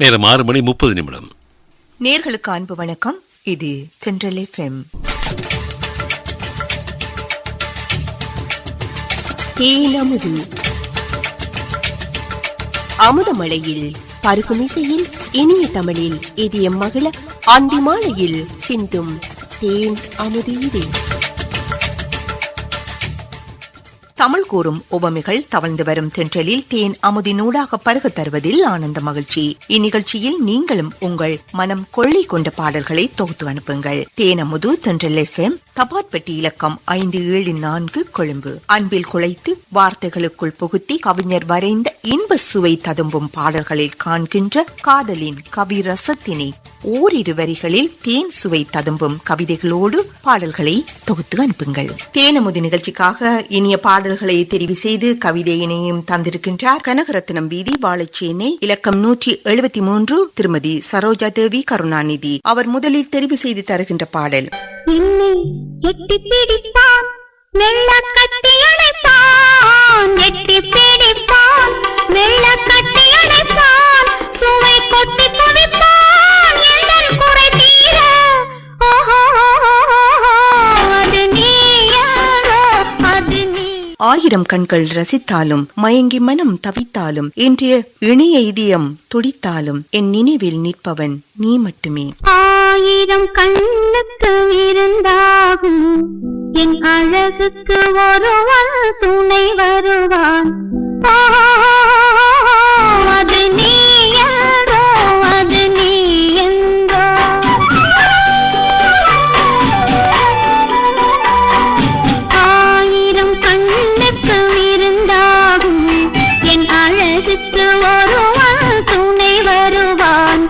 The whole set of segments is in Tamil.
நேரம் 6:30. நேர்களுக்கு அன்பு வணக்கம். இது தென்றல் FM. தேனமுது அமுதமழையில் பருகுமிசையில் இனிய தமிழில் இதயம் மகிழ அந்தி மாலையில் சிந்தும் தேன் அமுது இது. தமிழ் கூறும் உவமைகள் தவழ்ந்து வரும் தென்றலில் தேன் அமுதினூடாக பருகு தருவதில் ஆனந்த மகிழ்ச்சி. இந்நிகழ்ச்சியில் நீங்களும் உங்கள் மனம் கொள்ளை கொண்ட பாடல்களை தொகுத்து அனுப்புங்கள். தேனமுது தென்றல் FM, தபாற்பட்டி இலக்கம் 574, கொழும்பு. அன்பில் குழைத்து வார்த்தைகளுக்குள் புகுத்தி கவிஞர் வரைந்த இன்ப சுவை ததும்பும் பாடல்களில் காண்கின்ற காதலின் கவி ரசத்தினை ஓரிரு வரிகளில் தேன் சுவை ததும்பும் கவிதைகளோடு பாடல்களை தொகுத்து அனுப்புங்கள். தேனமுது நிகழ்ச்சிக்காக இனிய பாடல்களை தெரிவு செய்து கவிதையினையும் தந்திருக்கின்றார் கனகரத்னம் வீதி, வாழைச்சேனை, இலக்கம் 173, திருமதி சரோஜா தேவி கருணாநிதி. அவர் முதலில் தெரிவு செய்து தருகின்ற பாடல் ஆயிரம் கண்கள் ரசித்தாலும் மயங்கி மனம் தவித்தாலும் இன்றைய இணைய இதயம் துடித்தாலும் என் நினைவில் நிற்பவன் நீ மட்டுமே. ஆயிரம் கண்ணுக்கு விருந்தாகும் என் அழகுக்கு ஒருவன் துணை வருவான். அது நீ என்றோ, அது நீ என்றோ. ஆயிரம் கண்ணுக்கு விருந்தாகும் என் அழகுக்கு ஒருவன் துணை வருவான்.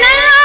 நல்லா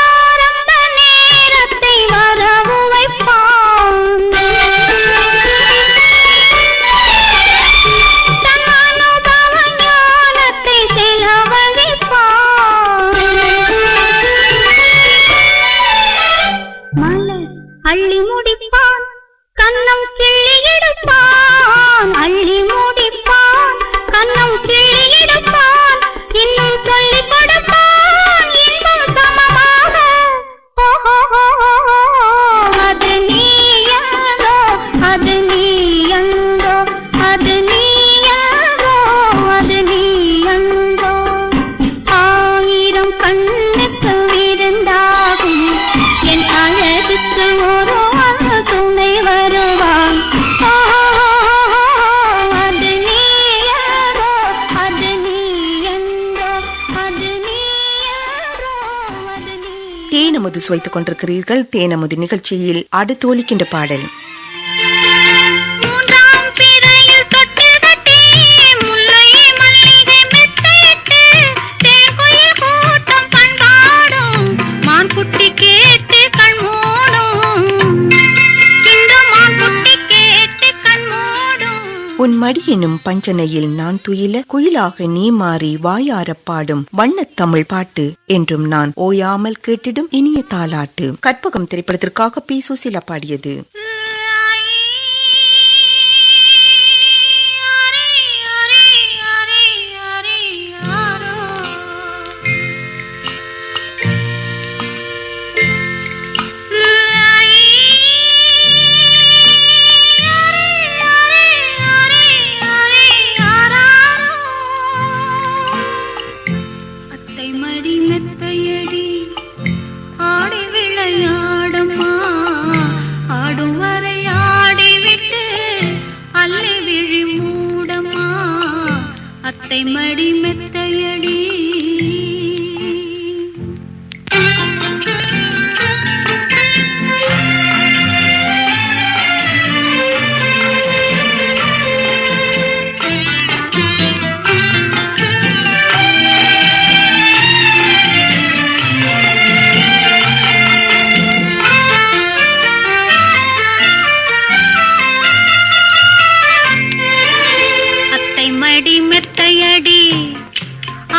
தேனமுது சுவைத்துக் கொண்டிருக்கிறீர்கள். தேனமுது நிகழ்ச்சியில் அடுத்து ஒலிக்கின்ற பாடல் உன் மடி எனும் பஞ்சனையில் நான் துயில குயிலாக நீ மாறி வாயாரப் பாடும் வண்ணத் தமிழ் பாட்டு என்றும் நான் ஓயாமல் கேட்டிடும் இனிய தாலாட்டு. கற்பகம் திரைப்படத்திற்காக பி. சுசீலா பாடியது. மடி மெத்தையடி மடி மெத்தையடி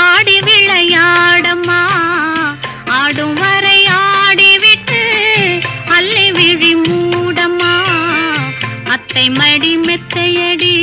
ஆடி விளையாடம்மா ஆடும் வரை ஆடிவிட்டு அள்ளி விழி மூடம்மா அத்தை மடி மெத்தையடி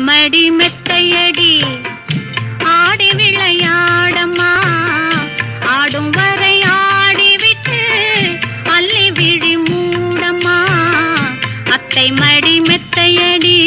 மடி மெத்தையடி ஆடி விளையாடம்மா ஆடும் வரை ஆடிவிட்டு அள்ளி விழி மூடம்மா அத்தை மடி மெத்தையடி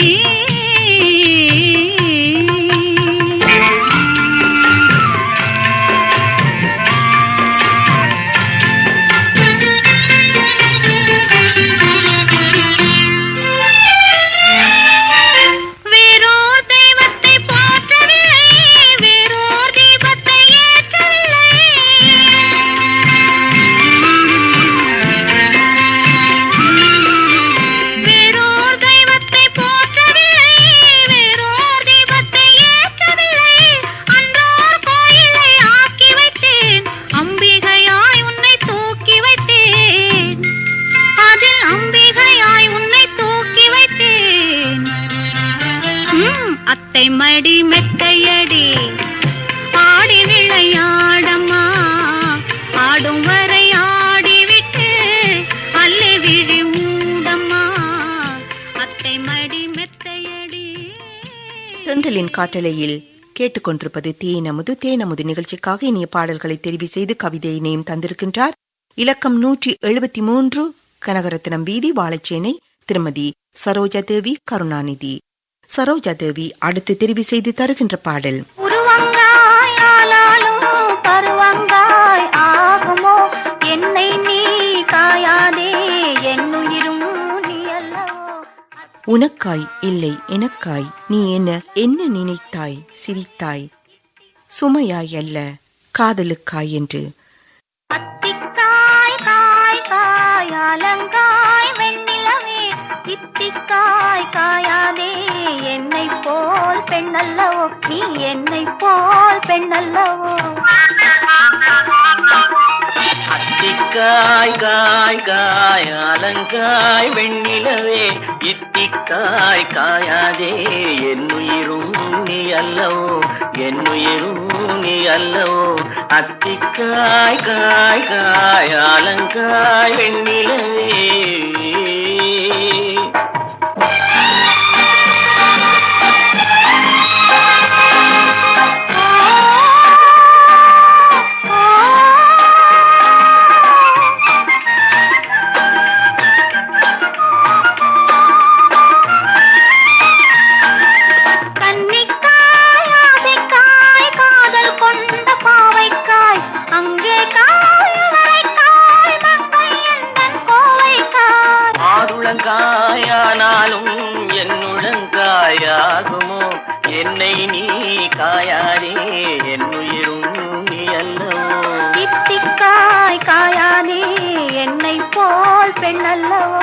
அத்தை மடி மெத்தையடி ஆடி விளையாடம்மா ஆடும் வரை ஆடிவிட்டு அள்ளி விழி மூடம்மா அத்தை மடி மெத்தையடி. தென்றலின் காட்டலையில் கேட்டுக்கொண்டிருப்பது தேனமுது. தேனமுது நிகழ்ச்சிக்காக இனிய பாடல்களை தெரிவு செய்து கவிதை நேம் தந்திருக்கின்றார். இலக்கம் 173 கனகரத்னம் வீதி, வாழைச்சேனை, திருமதி சரோஜா தேவி கருணாநிதி. சரோஜா தேவி அடுத்து தெரிவு செய்து தருகின்ற பாடல் பருவங்காய் ஆகுமோ என்னை நீ காயாதே என்னுயிரும் நீ அல்லவோ. உனக்காய் இல்லை எனக்காய் நீ என்ன நினைத்தாய் சிரித்தாய் சுமையாய் அல்ல காதலுக்காய் என்று. அத்திக்காய் காய் காய் அலங்காய் வெண்ணிலவே இத்திக்காய் காயாதே என்னை போல் பெண்ணல்லவோ நீ என்னை போல் பெண்ணல்லவோ. அத்திக்காய் காய் காய் அலங்காய் வெண்ணிலவே இத்திக்காய் காயாதே என்னுயிரும் நீ அல்லவோ என்னுயிரும் நீ அல்லவோ அத்திக்காய் காய் காய் ஆலங்காய் வெண்ணிலவே காயானாலும் என்னுழங்காயாகுமோ என்னை நீ காயாதே என்னுயிரும் நீ அல்லவோ இத்திக்காய் காயாதே என்னை போல் பெண் அல்லவோ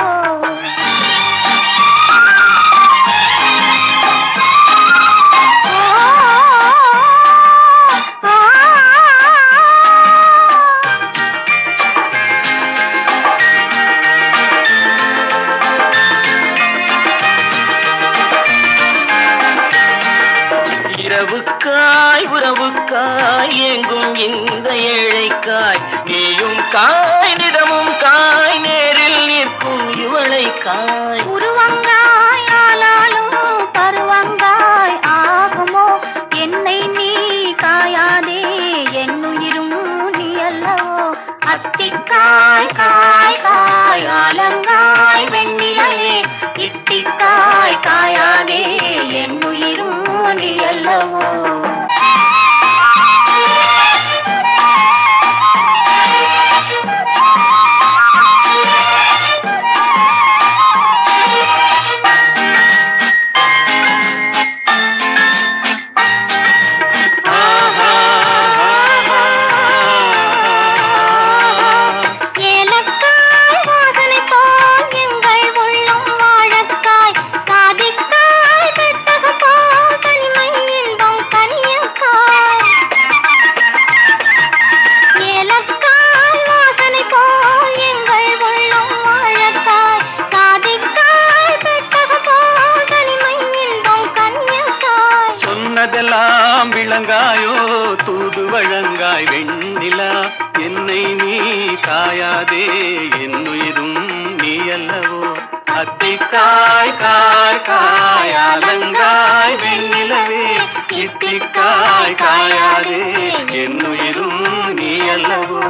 உறவுக்காய் எங்கும் இந்த ஏழைக்காய் நீயும் காய் நிறமும் காய் நேரில் நிற்கும் இவளை காய் உருவங்காய் ஆளாலும் பருவங்காய் ஆகுமோ என்னை நீ காயாதே என்னுயிரும் நீ அல்லவோ அத்திக்காய் காய் காய் ஆலங்காய் வெண்ணிலவே இத்திக்காய் காயாதே என்னுயிரும் நீ அல்லவோ சொன்னதெல்லாம் விளங்காயோ தூது வழங்காய் வெண்ணிலா என்னை நீ காயாதே என்னுயிரும் நீ அல்லவோ அத்திக்காய் காய் காய் ஆலங்காய் வெண்ணிலவே இத்திக்காய் காயாதே என்னுயிரும் நீ அல்லவோ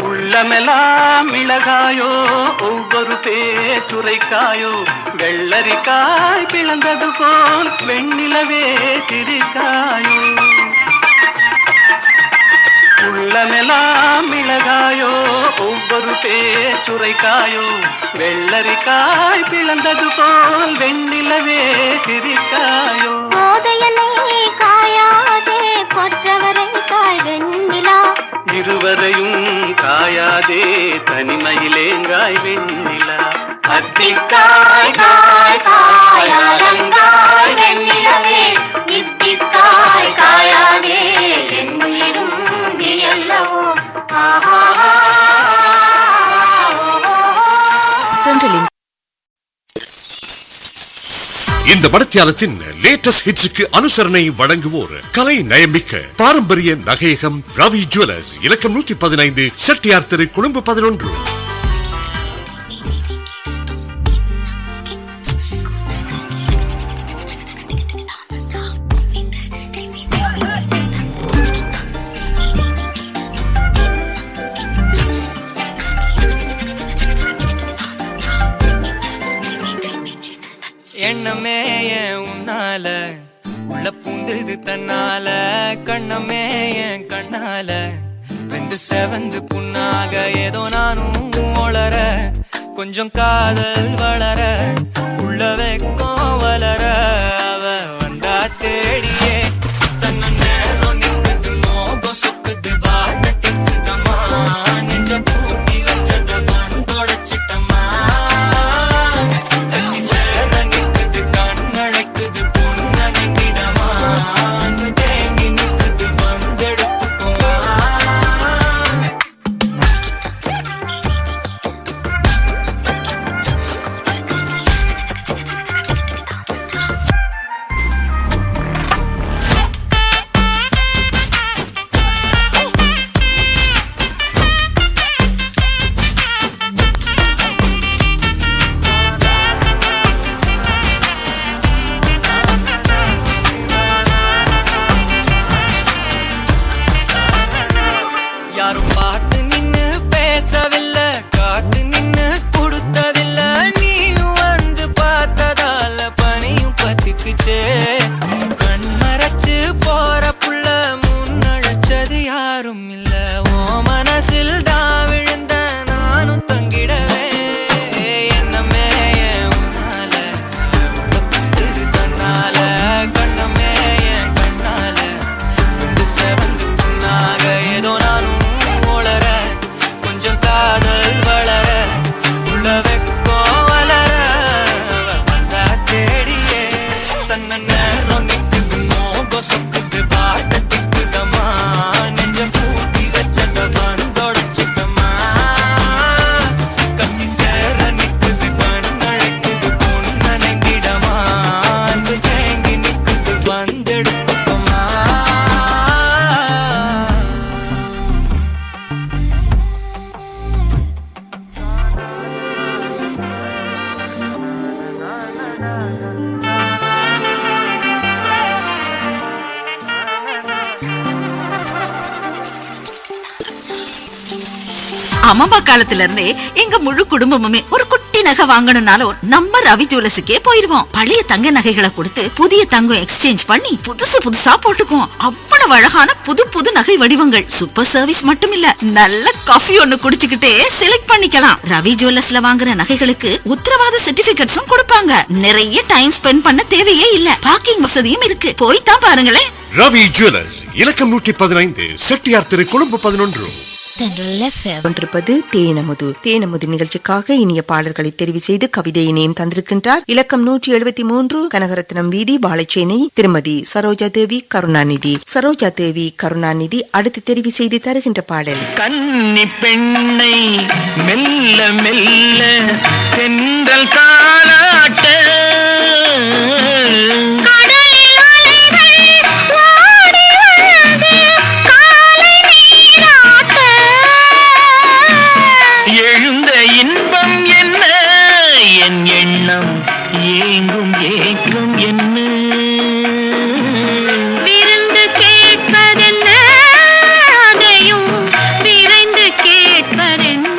உள்ளமெல்லாம் மிளகாயோ ஒவ்வொரு பேச்சுரைக்காயோ வெள்ளரிக்காய் பிளந்தது போல் வெண்ணிலவே சிரிக்காயோ உள்ளமெல்லாம் மிளகாயோ ஒவ்வொரு பேச்சுரைக்காயோ வெள்ளரிக்காய் பிளந்தது போல் வெண்ணிலவே சிரிக்காயோ போதையனை காயாதே கொற்றவரை காய் வெண்ணிலா இருவரையும் காயாதே தனிமையிலேங்காய் வெண்ணிலா அத்திக்காய் காய் காய் ஆலங்காய் வெண்ணிலவே இத்திக்காய் காயாதே என்னுயிரும் நீ அல்லவோ தென்றலின் இந்த மடத்தியாலத்தின் லேட்டஸ்ட் ஹிட்ஸுக்கு அனுசரணை வழங்குவோர் கலை நயமிக்க பாரம்பரிய நகையகம் ரவி ஜுவல்லர்ஸ் இலக்கம் 115 செட்டியார் தெரு கொழும்பு 11. எண்ணமே என் உன்னால உள்ள பூந்தது தன்னால கண்ணமே என் கண்ணால வெந்து செவந்து புண்ணாக ஏதோ நானும் ஒளர கொஞ்சம் காதல் வளர உள்ள வெக்கம் வளர அவ வந்தா தேடியே தன்ன நேரம் நிற்குது மோகம் சொக்குது வார்த்தை திக்குதம்மா நெஞ்ச பூட்டி வச்சத வந்தொடைச்சிட்டம்மா கட்சி சேர நிற்குது கண்ணழைக்குது அம்மா காலத்துல இருந்தே எங்க முழு குடும்பமுமே ஒரு குட்டி நகை வாங்கணும்னாலும் நம்ம ரவி ஜுவல்லர்ஸுக்கே போயிருவோம். பழைய தங்க நகைகளை கொடுத்து புதிய தங்கம் எக்ஸ்சேஞ்ச் பண்ணி புதுசா போட்டுக்குவோம். அவ்வளவு அழகான புது புது நகை வடிவங்கள். சூப்பர் சர்வீஸ் மட்டும் இல்ல, நல்ல காஃபி ஒண்ணு குடிச்சுக்கிட்டே செலக்ட் பண்ணிக்கலாம். ரவி ஜுவல்லர்ஸ்ல வாங்குற நகைகளுக்கு உத்தரவாத சர்டிபிகேட்ஸும் கொடுப்பாங்க. நிறைய டைம் ஸ்பெண்ட் பண்ண தேவையே இல்ல. பார்க்கிங் வசதியும் இருக்கு. போய் தான் பாருங்களேன். ரவி ஜுவல்லர்ஸ், இலக்கம் 115, செட்டியார் தெரு, கொழும்பு 11. கொண்டிருப்பது தேனமுது. தேனமுது நிகழ்ச்சிக்காக இனிய பாடல்களை தெரிவு செய்து கவிதையினையும் தந்திருக்கின்றார். இலக்கம் 173, கனகரத்னம் வீதி, வாழைச்சேனை, திருமதி சரோஜா தேவி கருணாநிதி. சரோஜா தேவி கருணாநிதி அடுத்து தெரிவு செய்து தருகின்ற பாடல். கன்னி பெண்ணை மெல்ல மெல்ல தென்றல் காலாட்ட, எழுந்த இன்பம் என்ன என் எண்ணம் ஏங்கும் ஏக்கம் என்ன, விருந்து கேட்பதென்ன அதையும் விரைந்து கேட்பதென்ன.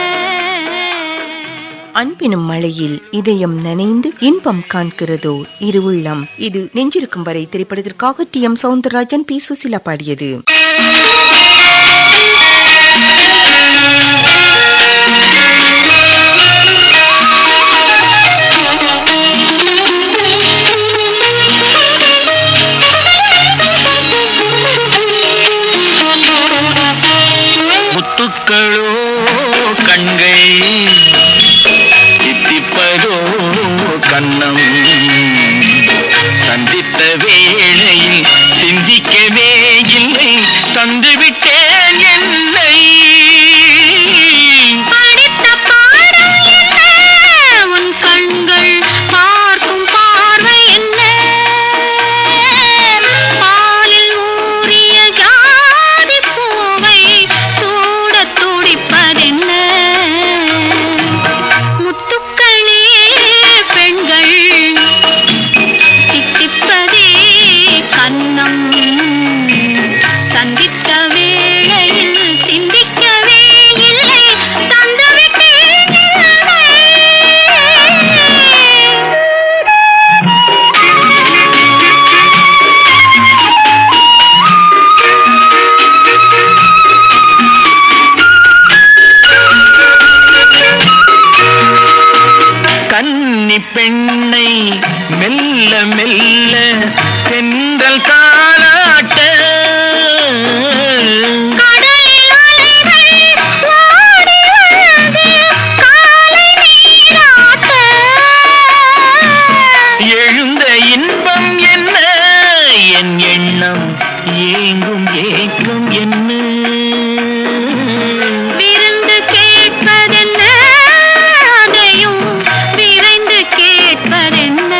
அன்பினும் மழையில் இதயம் நனைந்து இன்பம் காண்கிறதோ இரு உள்ளம். இது நெஞ்சிருக்கும் வரை திரைப்படத்திற்காக டி.எம். சௌந்தரராஜன், பி. சுசிலா பாடியது. முத்துக்களோ கண்கை தித்திப்பதோ கண்ணம், சந்தித்த வேளையில் சிந்திக்கவே இல்லை, தந்துவிட்டேன் என்னை. படித்த பாடம் என்ன, உன் கண்கள் பார்க்கும் பார்வை என்ன, பாலில் ஊறிய ஜாதி பூவை சூட துடிப்பதென்ன. முத்துக்களே பெண்கள் தித்திப்பதே கண்ணம், சந்தித்த வேளையில் சிந்திக்கவே இல்லை, தந்துவிட்டேன் என்னை. கன்னி பெண்ணை மெல்ல மெல்ல தென்றல் காலாட்ட, கடலில் அலைகள் ஓடி வந்து காலை நீராட்ட, எழுந்த இன்பம் என்ன என் எண்ணம் ஏங்கும் ஏக்கம் என்ன, விருந்து கேட்பதென்ன அதையும் விரைந்து கேட்பதென்ன.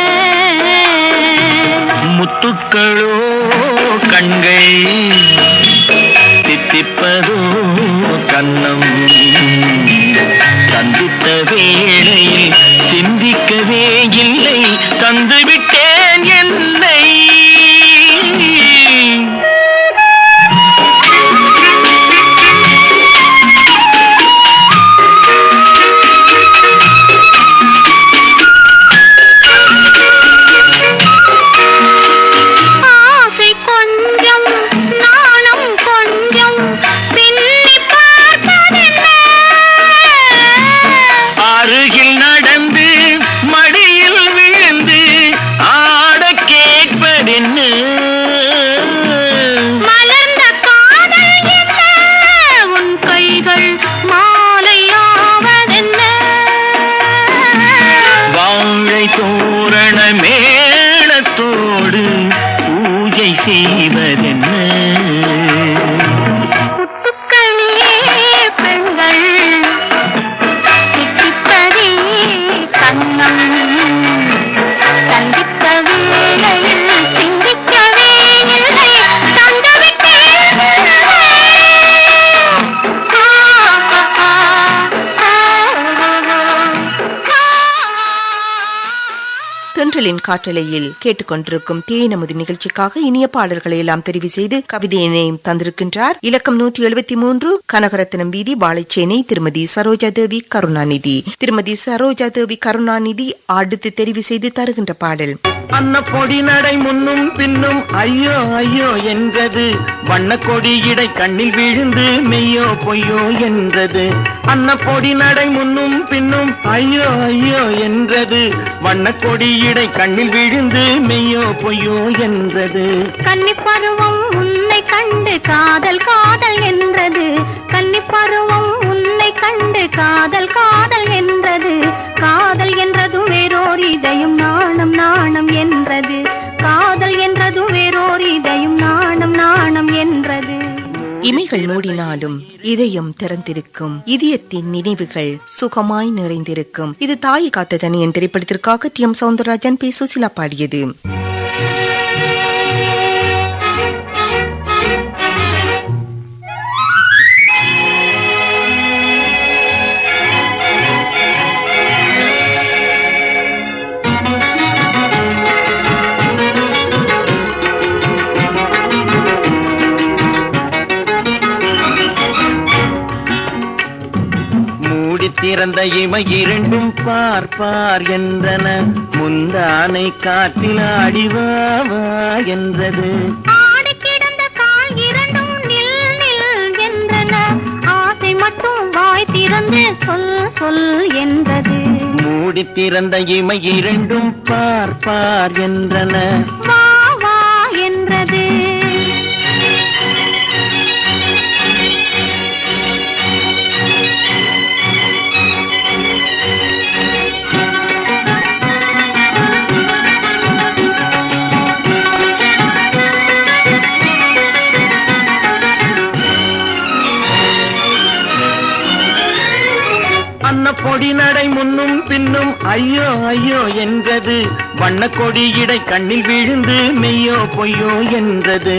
முத்துக்களோ கண்கை தித்திப்பதோ கண்ணம், சந்தித்த வேளையில் சிந்திக்கவே இல்லை, தந்துவிட்டேன் என்னை. ஆசை கொஞ்சம் நாணம் கொஞ்சம் பின்னி பார்ப்பதென்ன, அருகில் நடந்து மடியில் விழுந்து ஆட கேட்பதென்ன, தென்றலின் காற்றலையில் கேட்டுக்கொண்டிருக்கும் தேனமுது நிகழ்ச்சிக்காக இனிய பாடல்களை எல்லாம் தெரிவு செய்து கவிதையினையும் தந்திருக்கின்றார். இலக்கம் 173 கனகரத்னம் வீதி, வாழைச்சேனை, திருமதி சரோஜா தேவி கருணாநிதி. திருமதி சரோஜா தேவி கருணாநிதி அடுத்து தெரிவு செய்து தருகின்ற பாடல் அன்னப்பொடி நடை முன்னும் பின்னும் ஐயோ ஐயோ என்றது, வண்ணக்கொடி இடை கண்ணில் விழுந்து மெய்யோ பொய்யோ என்றது. அன்னப்பொடி நடை முன்னும் பின்னும் ஐயோ ஐயோ என்றது, வண்ணக்கொடி இடை கண்ணில் விழுந்து மெய்யோ பொய்யோ என்றது. கன்னிப்பருவம் உன்னை கண்டு காதல் காதல் என்றது, கன்னிப்பருவம் உன்னை கண்டு காதல் காதல் என்றது. காதல் என்றது வேறோர் இதயம் நாணம் நாணம் என்றது, காதல் என்றது வேறோர் இதயம் நாணம் நாணம் என்றது. இமைகள் மூடினாலும் இதயம் திறந்திருக்கும், இதயத்தின் நினைவுகள் சுகமாய் நிறைந்திருக்கும். இது தாய் காத்த தனியன் திரைப்படத்திற்காக டி.எம். சௌந்தரராஜன் பி. சுசிலா பாடியது. திறந்த இமை இரண்டும் பார் பார் என்றன, முந்தானை காற்றில் ஆடிவாவா என்றது. ஆடி கிடந்த கால் இரண்டும் நில் நில் என்றன, ஆசை மட்டும் வாய் திறந்து சொல் சொல் என்றது. மூடி திறந்த இமை இரண்டும் பார் பார் என்றன, வா வா என்றது. பொடி நடை முன்னும் பின்னும் ஐயோ ஐயோ என்றது, வண்ணக்கொடி இடை கண்ணில் விழுந்து மெய்யோ பொய்யோ என்றது.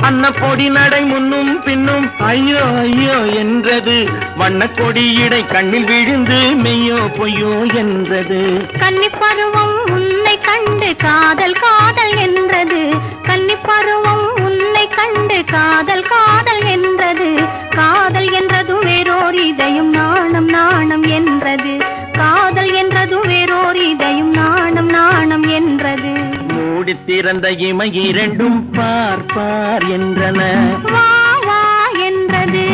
அன்னப்பொடி நடை முன்னும் பின்னும் ஐயோ ஐயோ என்றது, வண்ணக்கொடி இடை கண்ணில் விழுந்து மெய்யோ பொய்யோ என்றது. கன்னிப்பருவம் உன்னை கண்டு காதல் காதல் என்றது, கன்னிப்பருவம் உன்னை கண்டு காதல் காதல் என்றது. காதல் என்றது வேறோர் இதயம் நாணம் நாணம் என்றது, காதல் என்றது வேறோர் இதயம் நாணம் நாணம் என்றது. மூடி திறந்த இமை இரண்டும் பார் பார் என்றன, வா வா என்றது.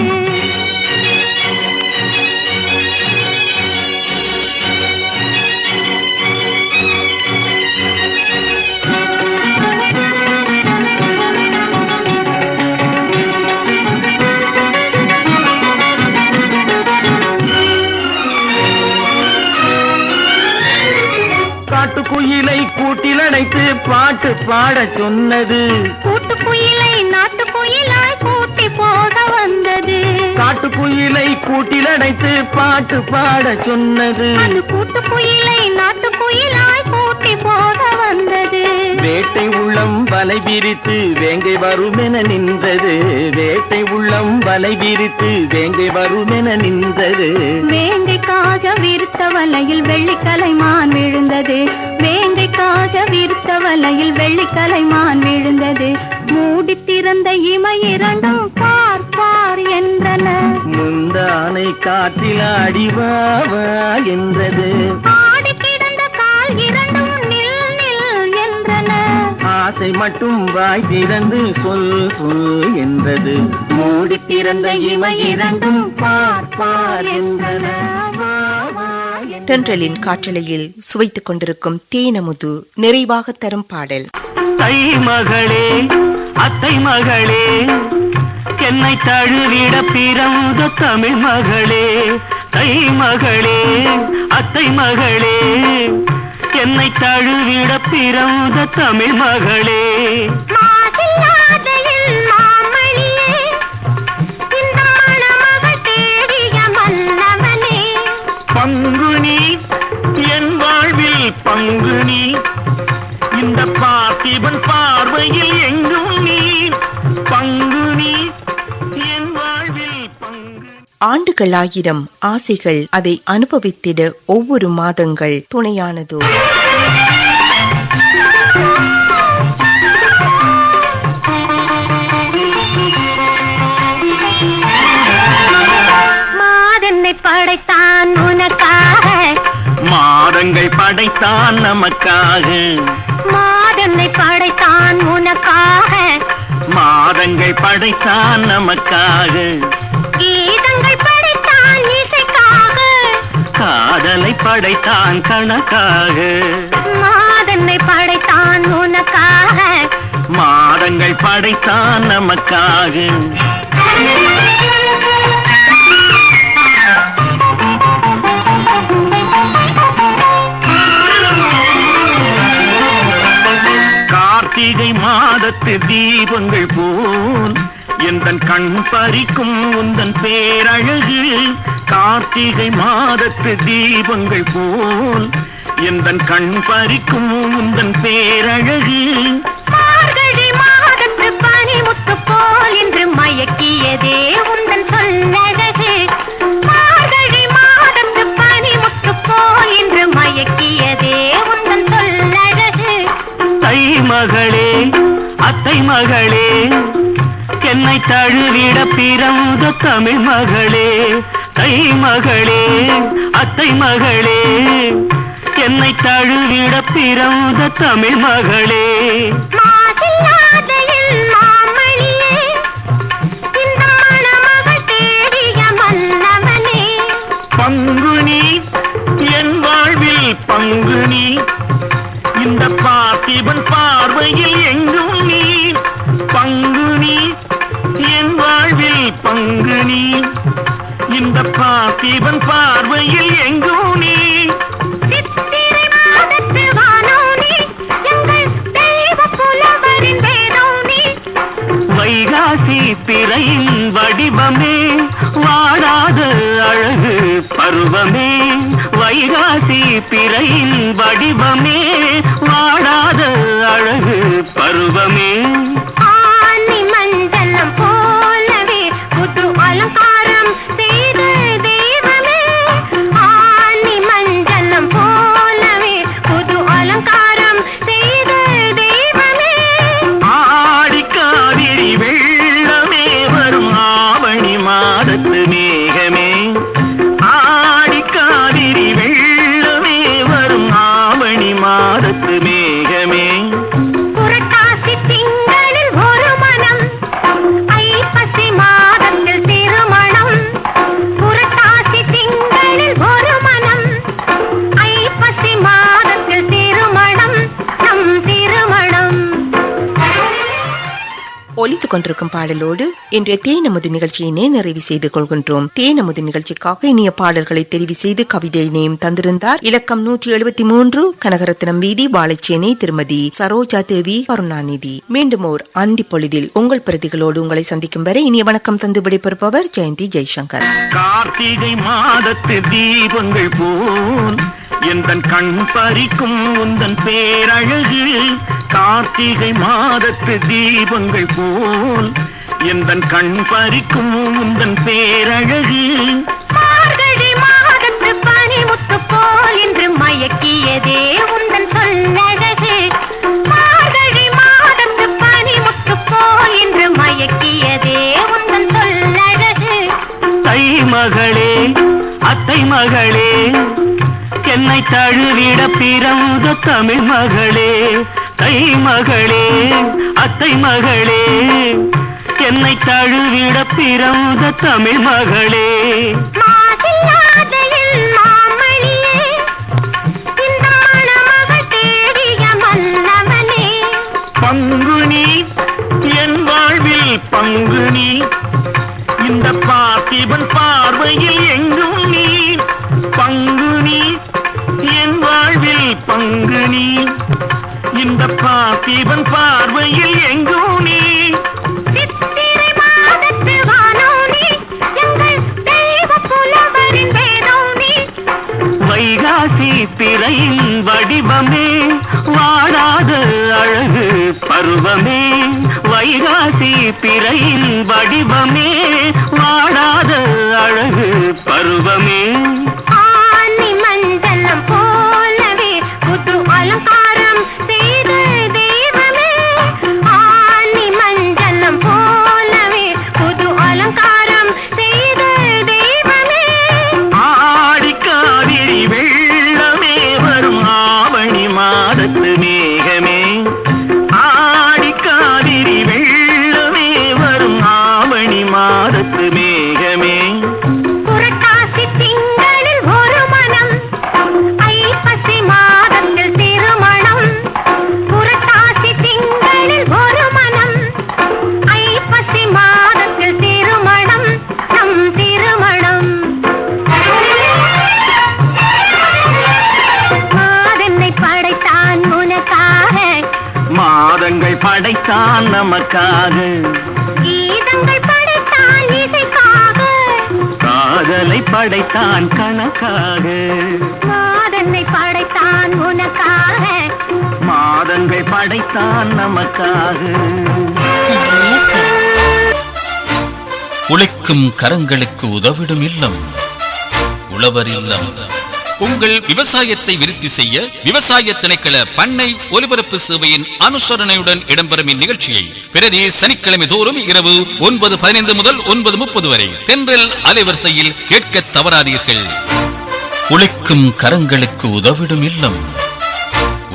காட்டுக்குயிலை கூட்டில் அடைத்து பாட்டு பாட சொன்னது, கூட்டுக்குயிலை நாட்டுக்குயிலாய் கூட்டி போக வந்தது. காட்டுக்குயிலை கூட்டில் அடைத்து பாட்டு பாட சொன்னது, அது கூட்டுக்குயிலை நாட்டுக்குயிலாய் கூட்டி போக வந்தது. வேட்டை உள்ளம் வலை விரித்து வேங்கை வருமென நின்றது, வேட்டை உள்ளம் வலை விரித்து வேங்கை வருமென நின்றது. வேங்கைக்காக விருத்த வலையில் வெள்ளிக்கலைமான் விழுந்தது, வேங்கைக்காக விருத்த வலையில் வெள்ளிக்கலைமான் விழுந்தது. மூடி திறந்த இமை இரண்டும் பார் பார் என்றன, முந்தானை காற்றில் ஆடிவாவா என்றது. ஆடி கிடந்த கால் இரண்டும் நில் நில் என்றன, ஆசை மட்டும் வாய் திறந்து சொல் சொல் என்றது. மூடி திறந்த இமை இரண்டும் பார் பார் என்றன. தென்றலின் காற்றலையில் சுவைத்துக் கொண்டிருக்கும் தேனமுது நிறைவாக தரும் பாடல். தை மகளே அத்தை மகளே, என்னை தழுவிட பிறந்த தமிழ் மகளே. தை மகளே அத்தை மகளே, என்னை தழுவிட பிறந்த தமிழ் மகளே. பங்குனி என் வாழ்வில் பங்குனி, இந்த பார்த்திபன் பார்வையில் எங்கும் நீ. பங்குனி என் வாழ்வில் பங்குனி. ஆண்டுகள் 1000 ஆசைகள் அதை அனுபவித்திட ஒவ்வொரு மாதங்கள் துணையானதோ. மாதன்னை படைத்தான் உனக்காக, மாதங்கள் படைத்தான் நமக்காக, மாதன்னை படைத்தான் உனக்காக, மாதங்கள் படைத்தான் நமக்காக, கீதங்கள் படைத்தான் இசைக்காக, காதலை படைத்தான் கணக்காக, மாதன்னை படைத்தான் உனக்காக. மாதங்கள் படைத்தான் நமக்காக. கார்த்திகை மாதத்து தீபங்கள் போல் எந்தன் கண் பறிக்கும் உந்தன் பேரழகு. கார்த்திகை மாதத்து தீபங்கள் போல் எந்தன் கண் பறிக்கும் உந்தன் பேரழகு. மார்கழி மாதத்து பனிமுத்து போல் என்று மயக்கியதே உந்தன் சொல்லழகு. மார்கழி மாதத்து பனிமுத்து போல் என்று மயக்கியதே உந்தன் சொல்லழகு. தை மகளே அத்தை மகளே, என்னை தழுவிட பிறந்த தமிழ் மகளே. தை மகளே அத்தை மகளே, என்னை தழுவிட பிறந்த தமிழ் மகளே. மாசில்லாத என் மாமணியே, இந்த மணமகள் தேடிய மன்னவனே. பங்குனி என் வாழ்வில் பங்குனி, இந்த பார்த்திபன் பார்வையில் எங்கும் நீ. பங்குனி என் வாழ்வில் பங்குனி, இந்த பார்த்திபன் பார்வையில் எங்கும் நீ. சித்திரை மாதத்து வானம் நீ, எங்கள் தெய்வ புலவரின் வேதம் நீ. வைகாசி பிறையின் வடிவமே, வாடாத அழகு பருவமே. வைகாசி பிறையின் வடிவமே, வாடாத அழகு பருவமே. ஆனி மஞ்சளம் போலவே புது அலங்காரம் செய்த தெய்வமே. ஆனி மஞ்சளம் போலவே புது அலங்காரம் செய்த தெய்வமே. ஆடி காவிரி வெள்ளமே வரும் ஆவணி மாதத்து மேகமே. ஆடி காவிரி வெள்ளமே வரும் ஆவணி மாதத்து மேகமே. புரட்டாசி திங்களில் ஒரு மனம், ஐப்பசி மாதத்தில் திருமணம். புரட்டாசி திங்களில் ஒரு மனம், ஐப்பசி மாதத்தில் திருமணம், நம் திருமணம். ஒலித்துக் கொண்டிருக்கும் பாடலோடு இன்றைய தேனமுது நிகழ்ச்சியினை நிறைவு செய்து கொள்கின்றோம். தேனமுது நிகழ்ச்சிக்காக இனிய பாடல்களை தெரிவு செய்து கவிதையினையும் தந்திருந்தார். இலக்கம் 173 கனகரத்னம் வீதி, வாழைச்சேனை, திருமதி சரோஜா தேவி கருணாநிதி. மீண்டும் ஓர் அந்தி பொழுதில் உங்கள் பிரதிகளோடு உங்களை சந்திக்கும் வரை இனிய வணக்கம் தந்து விடைபெறுபவர் ஜெயந்தி ஜெய்சங்கர். கார்த்திகை மாதத்து தீபங்கள் போல் எந்தன் கண் பறிக்கும் உந்தன் பேரழகு. கார்த்திகை மாதத்து தீபங்கள் போல் எந்தன் கண் பறிக்கும் உந்தன் பேரழகு. மார்கழி மாதத்து பனிமுத்து போல் என்று மயக்கியதே உந்தன் சொல்லழகு. மார்கழி மாதத்து பனிமுத்து போல் என்று மயக்கியதே உந்தன் சொல்லழகு. தை மகளே அத்தை மகளே, என்னை தழுவிட பிறந்த தமிழ் மகளே. தை மகளே அத்தை மகளே, என்னை தழுவிட பிறந்த தமிழ் மகளே. மாசில்லாத என் மாமணியே, இந்த மணமகள் தேடிய மன்னவனே. பங்குனி என் வாழ்வில் பங்குனி, இந்த பார்த்திபன் பார்வையில் எங்கும் நீ. பங்குனி என் வாழ்வில் பங்குனி, இந்த பார்த்திபன் பார்வையில் எங்கும் நீ. சித்திரை மாதத்து வானம் நீ, எங்கள் தெய்வ புலவரின் வேதம் நீ. வைகாசி பிறையின் வடிவமே, வாடாத அழகு பருவமே. வைகாசி பிறையின் வடிவமே, வாடாத அழகு பருவமே. ஆனி மஞ்சளம் போலவே புது அலங்காரம் மாதத்து மேகமே ஆடி காவிரி வெள்ளமே வரும் ஆவணி மாதத்து மேகமே புரட்டாசி திங்களில் ஒரு மனம் ஐப்பசி மாதத்தில் திருமணம் புரட்டாசி திங்களில் ஒரு மனம் ஐப்பசி மாதத்தில் திருமணம் நம் திருமணம் மாதென்னை படைத்தான் உனக்காக மாதங்கள் படைத்தான் நமக்காக கீதங்கள் படைத்தான் இசைக்காக காதலை படைத்தான் கணக்காக மாதென்னை படைத்தான் உனக்காக மாதங்கள் படைத்தான் நமக்காக உழைக்கும் கரங்களுக்கு உதவிடும் இல்லம் உழவர் இல்லம். உங்கள் விவசாயத்தை விருத்தி செய்ய விவசாய திணைக்கள பண்ணை ஒலிபரப்பு சேவையின் அனுசரணையுடன் இடம்பெறும் இந்நிகழ்ச்சியை பிரதி சனிக்கிழமை தோறும் இரவு 9:15 முதல் 9:30 வரை தென்றல் அலைவரிசையில் கேட்க தவறாதீர்கள். உழைக்கும் கரங்களுக்கு உதவிடும் இல்லம்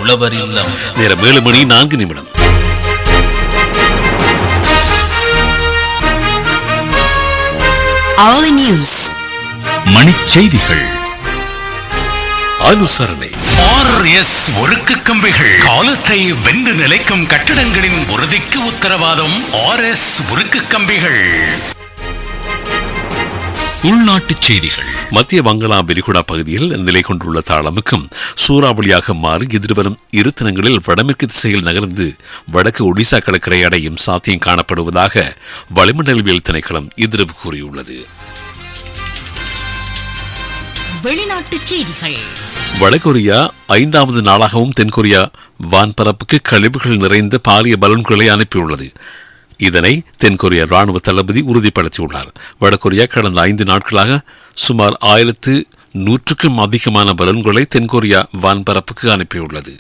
உழவர் இல்லம். நேரம் 7:04. Hourly News. மணிச்செய்திகள். அனுசரணை RS உருக்கு கம்பிகள் காலத்தை வென்று நிலைக்கும் கட்டிடங்களின் உறுதிக்கு உத்தரவாதம். RS உருக்கு கம்பிகள். உள்நாட்டுச் செய்திகள். மத்திய வங்களா விரிகுடா பகுதியில் நிலை கொண்டுள்ள தாளமுக்கும் சூறாவளியாக மாறி எதிர்வரும் 2 தினங்களில் வடமேற்கு திசையில் நகர்ந்து வடக்கு ஒடிசா கடற்கரை அடையும் சாத்தியம் காணப்படுவதாக வளிமண்டலவியல் திணைக்களம் எதிர்ப்பு கூறியுள்ளது. வெளிநாட்டுச் செய்திகள். வடகொரியா 5வது நாளாகவும் தென்கொரியா வான்பரப்புக்கு கழிவுகள் நிறைந்த பாரிய பலூன்களை அனுப்பியுள்ளது. இதனை தென்கொரிய ராணுவ தளபதி உறுதிப்படுத்தியுள்ளார். வடகொரியா கடந்த 5 நாட்களாக சுமார் 1100க்கும் அதிகமான பலூன்களை தென்கொரியா வான்பரப்புக்கு அனுப்பியுள்ளது.